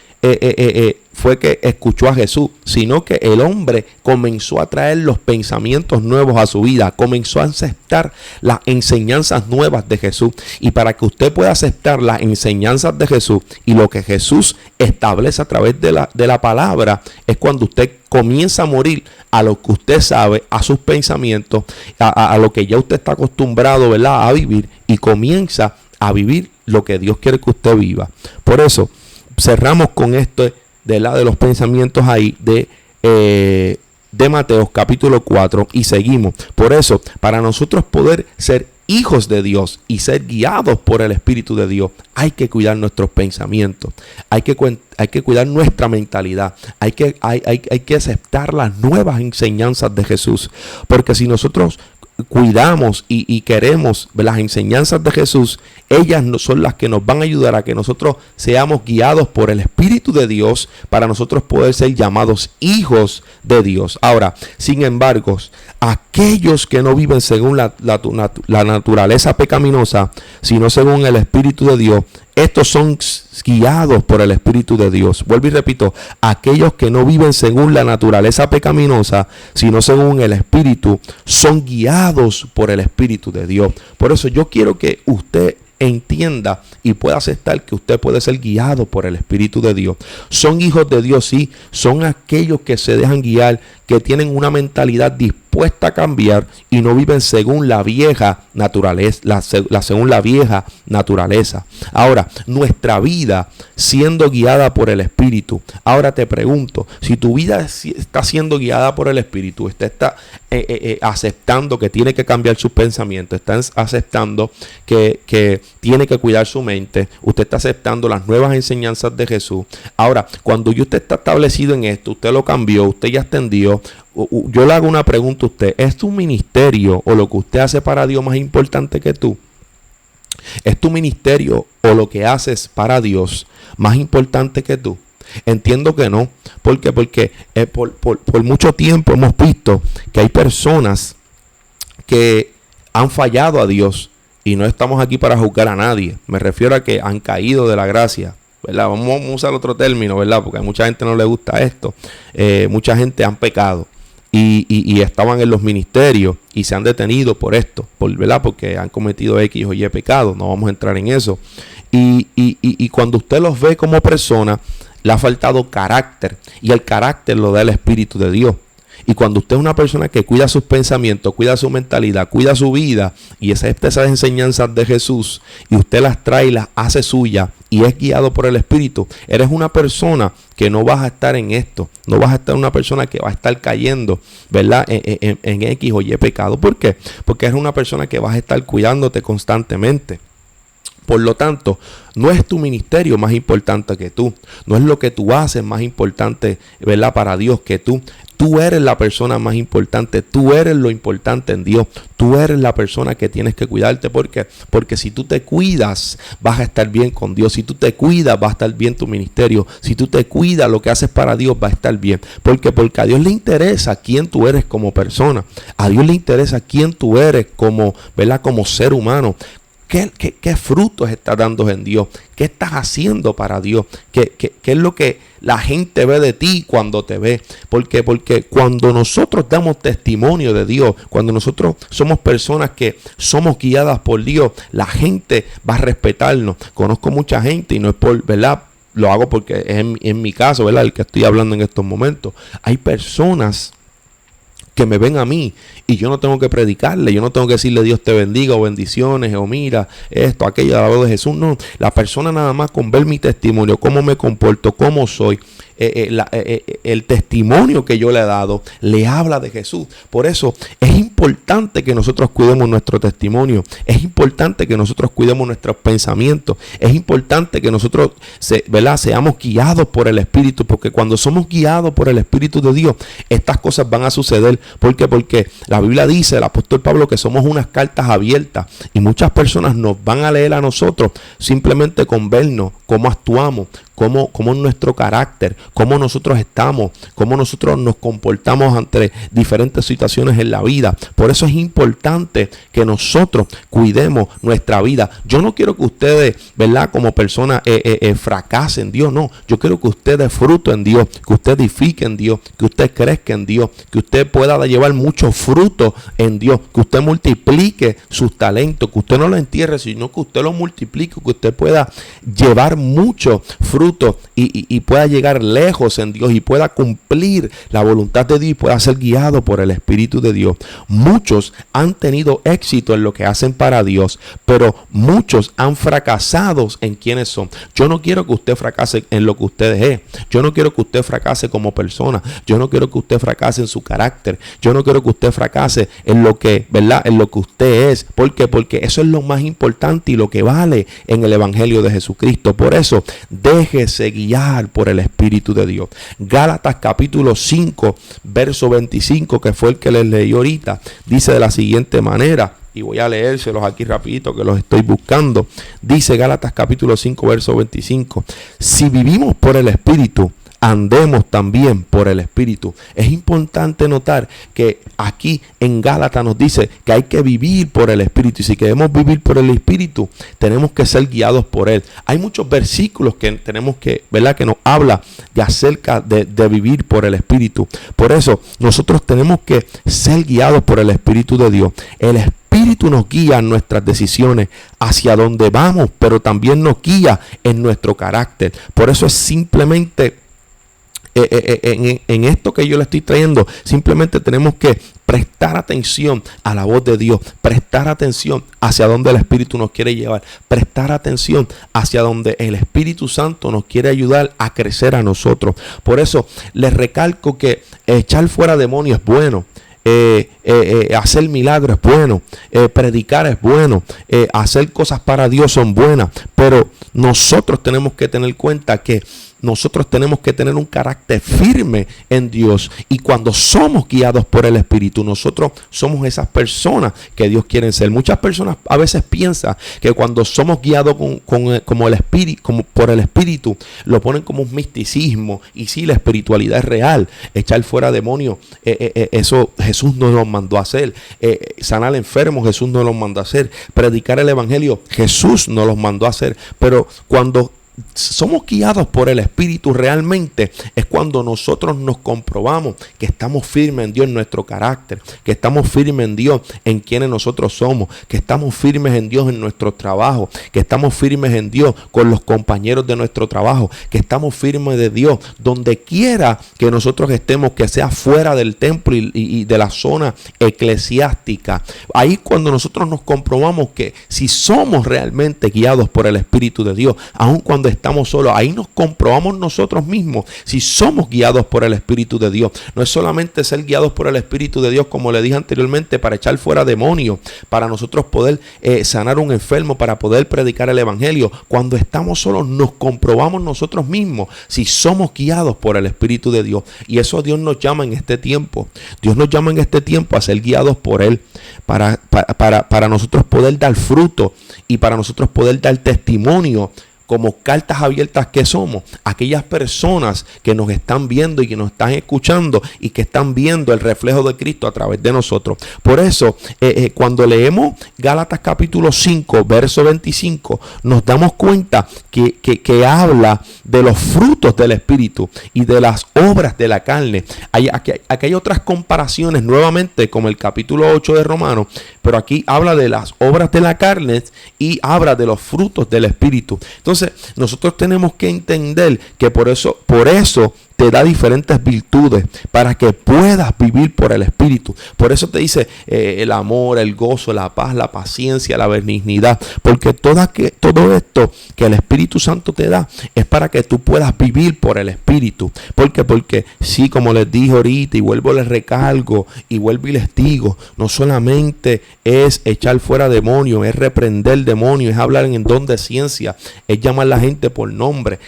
fue que escuchó a Jesús, sino que el hombre comenzó a traer los pensamientos nuevos a su vida, comenzó a aceptar las enseñanzas nuevas de Jesús. Y para que usted pueda aceptar las enseñanzas de Jesús y lo que Jesús establece a través de la palabra, es cuando usted comienza a morir a lo que usted sabe, a sus pensamientos, a lo que ya usted está acostumbrado, ¿verdad?, a vivir, y comienza a vivir lo que Dios quiere que usted viva. Por eso cerramos con esto de los pensamientos ahí de Mateo capítulo 4 y seguimos. Por eso, para nosotros poder ser hijos de Dios y ser guiados por el Espíritu de Dios, hay que cuidar nuestros pensamientos, hay que cuidar nuestra mentalidad, hay que aceptar las nuevas enseñanzas de Jesús, porque si nosotros cuidamos y queremos las enseñanzas de Jesús, ellas son las que nos van a ayudar a que nosotros seamos guiados por el Espíritu de Dios para nosotros poder ser llamados hijos de Dios. Ahora, sin embargo, aquellos que no viven según la naturaleza pecaminosa, sino según el Espíritu de Dios, estos son guiados por el Espíritu de Dios. Vuelvo y repito, aquellos que no viven según la naturaleza pecaminosa, sino según el Espíritu, son guiados por el Espíritu de Dios. Por eso yo quiero que usted entienda y pueda aceptar que usted puede ser guiado por el Espíritu de Dios. Son hijos de Dios, sí. Son aquellos que se dejan guiar, que tienen una mentalidad dispuesta a cambiar y no viven según la vieja naturaleza, según la vieja naturaleza. Ahora, nuestra vida siendo guiada por el Espíritu. Ahora te pregunto, si tu vida está siendo guiada por el Espíritu, usted está aceptando que tiene que cambiar sus pensamientos, está aceptando que tiene que cuidar su mente, usted está aceptando las nuevas enseñanzas de Jesús. Ahora, cuando usted está establecido en esto, usted lo cambió, usted ya extendió, yo le hago una pregunta a usted: ¿es tu ministerio o lo que usted hace para Dios más importante que tú? ¿Es tu ministerio o lo que haces para Dios más importante que tú? Entiendo que no. ¿Por qué? Porque por mucho tiempo hemos visto que hay personas que han fallado a Dios, y no estamos aquí para juzgar a nadie. Me refiero a que han caído de la gracia, ¿verdad? Vamos a usar otro término, ¿verdad? Porque a mucha gente no le gusta esto. Mucha gente han pecado y estaban en los ministerios y se han detenido por esto, ¿verdad? Porque han cometido X o Y pecado. No vamos a entrar en eso. Y cuando usted los ve como persona, le ha faltado carácter, y el carácter lo da el Espíritu de Dios. Y cuando usted es una persona que cuida sus pensamientos, cuida su mentalidad, cuida su vida y acepta esas enseñanzas de Jesús, y usted las trae y las hace suya y es guiado por el Espíritu, eres una persona que no vas a estar en esto, no vas a estar una persona que va a estar cayendo, ¿verdad? En X o Y pecado. ¿Por qué? Porque eres una persona que vas a estar cuidándote constantemente. Por lo tanto, no es tu ministerio más importante que tú. No es lo que tú haces más importante, ¿verdad?, para Dios que tú. Tú eres la persona más importante. Tú eres lo importante en Dios. Tú eres la persona que tienes que cuidarte. ¿Por qué? Porque si tú te cuidas, vas a estar bien con Dios. Si tú te cuidas, va a estar bien tu ministerio. Si tú te cuidas, lo que haces para Dios va a estar bien. ¿Por qué? Porque a Dios le interesa quién tú eres como persona. A Dios le interesa quién tú eres como, ¿verdad?, como ser humano. ¿Qué frutos estás dando en Dios? ¿Qué estás haciendo para Dios? ¿Qué es lo que la gente ve de ti cuando te ve? Porque cuando nosotros damos testimonio de Dios, cuando nosotros somos personas que somos guiadas por Dios, la gente va a respetarnos. Conozco mucha gente, y no es por, ¿verdad?, lo hago porque es en mi caso, ¿verdad?, el que estoy hablando en estos momentos. Hay personas que me ven a mí y yo no tengo que predicarle, yo no tengo que decirle Dios te bendiga o bendiciones o mira esto, aquello, a la voz de Jesús. No, la persona nada más con ver mi testimonio, cómo me comporto, cómo soy, el testimonio que yo le he dado, le habla de Jesús. Por eso es importante que nosotros cuidemos nuestro testimonio, es importante que nosotros cuidemos nuestros pensamientos, es importante que nosotros, ¿verdad?, seamos guiados por el Espíritu, porque cuando somos guiados por el Espíritu de Dios, estas cosas van a suceder. ¿Por qué? Porque la Biblia dice, el apóstol Pablo, que somos unas cartas abiertas, y muchas personas nos van a leer a nosotros simplemente con vernos, cómo actuamos, cómo es nuestro carácter, cómo nosotros estamos, cómo nosotros nos comportamos ante diferentes situaciones en la vida. Por eso es importante que nosotros cuidemos nuestra vida. Yo no quiero que ustedes, ¿verdad?, como personas fracasen en Dios. No, yo quiero que usted dé fruto en Dios, que usted edifique en Dios, que usted crezca en Dios, que usted pueda llevar mucho fruto en Dios, que usted multiplique sus talentos, que usted no lo entierre, sino que usted lo multiplique, que usted pueda llevar mucho fruto y pueda llegar lejos en Dios y pueda cumplir la voluntad de Dios y pueda ser guiado por el Espíritu de Dios. Muchos han tenido éxito en lo que hacen para Dios, pero muchos han fracasado en quienes son. Yo no quiero que usted fracase en lo que usted es. Yo no quiero que usted fracase como persona. Yo no quiero que usted fracase en su carácter. Yo no quiero que usted fracase en lo que, ¿verdad?, en lo que usted es. ¿Por qué? Porque eso es lo más importante y lo que vale en el Evangelio de Jesucristo. Por eso, deje déjese guiar por el Espíritu de Dios. Gálatas capítulo 5, verso 25, que fue el que les leí ahorita, dice de la siguiente manera, y voy a leérselos aquí rapidito que los estoy buscando. Dice Gálatas capítulo 5, verso 25, si vivimos por el Espíritu, andemos también por el Espíritu. Es importante notar que aquí en Gálatas nos dice que hay que vivir por el Espíritu. Y si queremos vivir por el Espíritu, tenemos que ser guiados por Él. Hay muchos versículos que tenemos que, ¿verdad?, que nos habla de acerca de vivir por el Espíritu. Por eso nosotros tenemos que ser guiados por el Espíritu de Dios. El Espíritu nos guía en nuestras decisiones, hacia dónde vamos, pero también nos guía en nuestro carácter. Por eso es simplemente en esto que yo le estoy trayendo, simplemente tenemos que prestar atención a la voz de Dios, prestar atención hacia donde el Espíritu nos quiere llevar, prestar atención hacia donde el Espíritu Santo nos quiere ayudar a crecer a nosotros. Por eso les recalco que echar fuera demonios es bueno. Hacer milagros es bueno, predicar es bueno, hacer cosas para Dios son buenas, pero nosotros tenemos que tener en cuenta que nosotros tenemos que tener un carácter firme en Dios, y cuando somos guiados por el Espíritu, nosotros somos esas personas que Dios quiere ser. Muchas personas a veces piensan que cuando somos guiados como el Espíritu, como por el Espíritu, lo ponen como un misticismo, y sí, la espiritualidad es real. Echar fuera demonios, eso Jesús nos lo mandó a hacer. Sanar enfermos, Jesús nos lo mandó a hacer. Predicar el Evangelio, Jesús nos lo mandó a hacer. Pero cuando somos guiados por el Espíritu realmente es cuando nosotros nos comprobamos que estamos firmes en Dios, en nuestro carácter, que estamos firmes en Dios en quienes nosotros somos, que estamos firmes en Dios en nuestro trabajo, que estamos firmes en Dios con los compañeros de nuestro trabajo, que estamos firmes de Dios donde quiera que nosotros estemos, que sea fuera del templo y de la zona eclesiástica. Ahí cuando nosotros nos comprobamos que si somos realmente guiados por el Espíritu de Dios, aun cuando estamos solos, ahí nos comprobamos nosotros mismos si somos guiados por el Espíritu de Dios. No es solamente ser guiados por el Espíritu de Dios, como le dije anteriormente, para echar fuera demonios, para nosotros poder sanar un enfermo, para poder predicar el Evangelio. Cuando estamos solos nos comprobamos nosotros mismos si somos guiados por el Espíritu de Dios. Y eso Dios nos llama en este tiempo. Dios nos llama en este tiempo a ser guiados por Él, para nosotros poder dar fruto y para nosotros poder dar testimonio como cartas abiertas que somos, aquellas personas que nos están viendo y que nos están escuchando y que están viendo el reflejo de Cristo a través de nosotros. Por eso, cuando leemos Gálatas capítulo 5, verso 25, nos damos cuenta que habla de los frutos del Espíritu y de las obras de la carne. Aquí hay otras comparaciones nuevamente, como el capítulo 8 de Romanos, pero aquí habla de las obras de la carne y habla de los frutos del Espíritu. Entonces, nosotros tenemos que entender que por eso te da diferentes virtudes para que puedas vivir por el Espíritu. Por eso te dice el amor, el gozo, la paz, la paciencia, la benignidad. Porque todo esto que el Espíritu Santo te da es para que tú puedas vivir por el Espíritu. ¿Por qué? Porque sí, como les dije ahorita y vuelvo, les recalco y vuelvo y les digo, no solamente es echar fuera demonios, es reprender demonios, es hablar en don de ciencia, es llamar a la gente por nombre,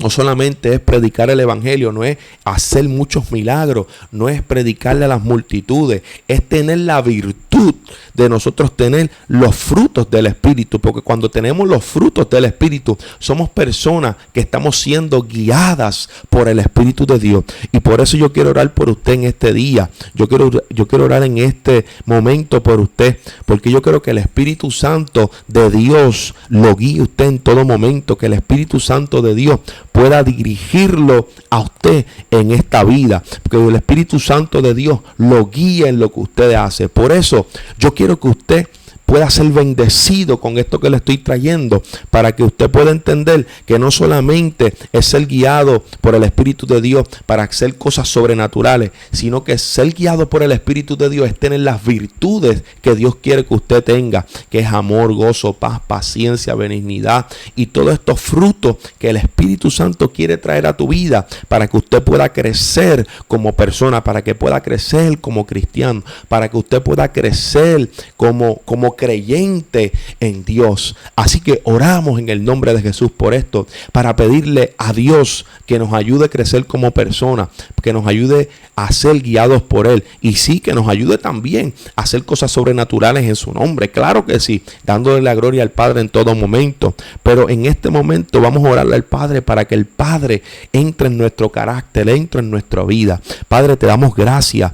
no solamente es predicar el Evangelio, no es hacer muchos milagros, no es predicarle a las multitudes, es tener la virtud de nosotros tener los frutos del Espíritu, porque cuando tenemos los frutos del Espíritu, somos personas que estamos siendo guiadas por el Espíritu de Dios. Y por eso yo quiero orar por usted en este día, yo quiero orar en este momento por usted, porque yo quiero que el Espíritu Santo de Dios lo guíe usted en todo momento, que el Espíritu Santo de Dios pueda dirigirlo a usted en esta vida, porque el Espíritu Santo de Dios lo guía en lo que usted hace. Por eso yo quiero que usted pueda ser bendecido con esto que le estoy trayendo, para que usted pueda entender que no solamente es ser guiado por el Espíritu de Dios para hacer cosas sobrenaturales, sino que ser guiado por el Espíritu de Dios es tener las virtudes que Dios quiere que usted tenga, que es amor, gozo, paz, paciencia, benignidad y todos estos frutos que el Espíritu Santo quiere traer a tu vida para que usted pueda crecer como persona, para que pueda crecer como cristiano, para que usted pueda crecer como creyente en Dios. Así que oramos en el nombre de Jesús por esto, para pedirle a Dios que nos ayude a crecer como persona, que nos ayude a ser guiados por Él, y sí, que nos ayude también a hacer cosas sobrenaturales en su nombre. Claro que sí, dándole la gloria al Padre en todo momento. Pero en este momento vamos a orarle al Padre para que el Padre entre en nuestro carácter, entre en nuestra vida. Padre, te damos gracias,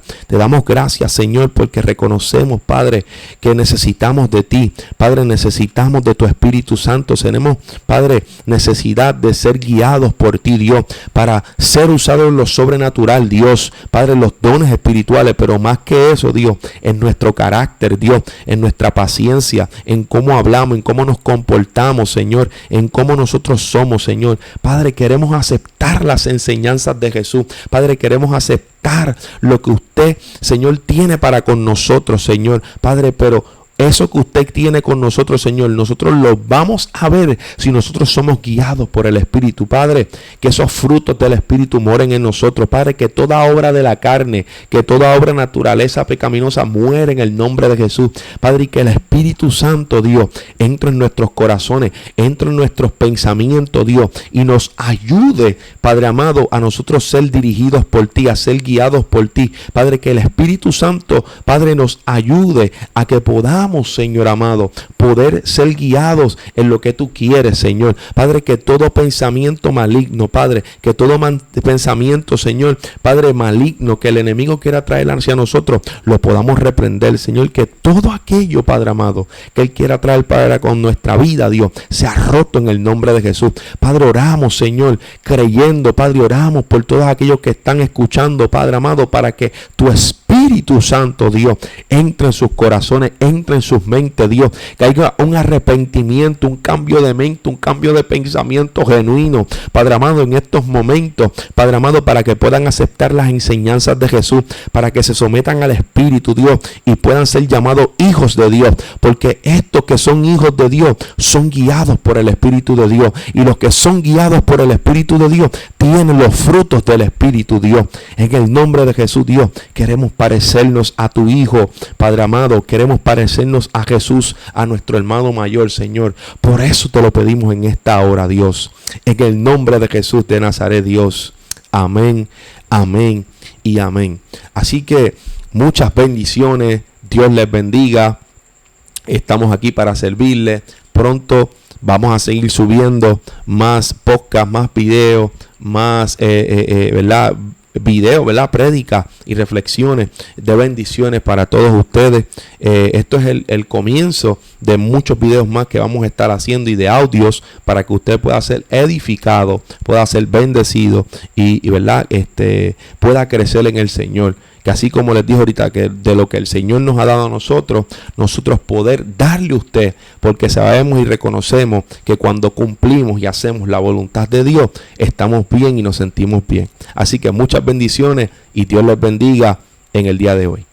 Señor, porque reconocemos, Padre, que necesitamos de ti. Padre, necesitamos de tu Espíritu Santo. Tenemos, Padre, necesidad de ser guiados por ti, Dios, para ser usados en lo sobrenatural, Dios. Padre, los dones espirituales, pero más que eso, Dios, en nuestro carácter, Dios, en nuestra paciencia, en cómo hablamos, en cómo nos comportamos, Señor, en cómo nosotros somos, Señor. Padre, queremos aceptar las enseñanzas de Jesús. Padre, queremos aceptar lo que usted, Señor, tiene para con nosotros, Señor. Padre, pero eso que usted tiene con nosotros, Señor, nosotros lo vamos a ver si nosotros somos guiados por el Espíritu. Padre, que esos frutos del Espíritu moren en nosotros. Padre, que toda obra de la carne, que toda obra de naturaleza pecaminosa muere en el nombre de Jesús. Padre, y que el Espíritu Santo, Dios, entre en nuestros corazones, entre en nuestros pensamientos, Dios, y nos ayude, Padre amado, a nosotros ser dirigidos por ti, a ser guiados por ti. Padre, que el Espíritu Santo, Padre, nos ayude a que podamos, Señor amado, poder ser guiados en lo que tú quieres, Señor. Padre, que todo pensamiento maligno, Padre, que todo pensamiento, Señor, Padre, maligno que el enemigo quiera traer hacia nosotros, lo podamos reprender, Señor. Que todo aquello, Padre amado, que Él quiera traer, Padre, con nuestra vida, Dios, sea roto en el nombre de Jesús. Padre, oramos, Señor, creyendo, Padre, oramos por todos aquellos que están escuchando, Padre amado, para que tu Espíritu Santo, Dios, entre en sus corazones, entre en sus mentes, Dios, que haya un arrepentimiento, un cambio de mente, un cambio de pensamiento genuino, Padre amado, en estos momentos, Padre amado, para que puedan aceptar las enseñanzas de Jesús, para que se sometan al Espíritu, Dios, y puedan ser llamados hijos de Dios, porque estos que son hijos de Dios son guiados por el Espíritu de Dios, y los que son guiados por el Espíritu de Dios tienen los frutos del Espíritu, Dios. En el nombre de Jesús, Dios, queremos parecernos a tu Hijo, Padre amado, queremos parecernos a Jesús, a nuestro hermano mayor, Señor. Por eso te lo pedimos en esta hora, Dios, en el nombre de Jesús de Nazaret, Dios. Amén, amén y amén. Así que muchas bendiciones, Dios les bendiga. Estamos aquí para servirles. Pronto vamos a seguir subiendo más podcasts, más videos, más ¿verdad? Videos, ¿verdad? Prédicas y reflexiones de bendiciones para todos ustedes. Esto es el comienzo de muchos videos más que vamos a estar haciendo, y de audios, para que usted pueda ser edificado, pueda ser bendecido y ¿verdad? Pueda crecer en el Señor. Que así como les dije ahorita, que de lo que el Señor nos ha dado a nosotros poder darle a usted, porque sabemos y reconocemos que cuando cumplimos y hacemos la voluntad de Dios, estamos bien y nos sentimos bien. Así que muchas bendiciones y Dios les bendiga en el día de hoy.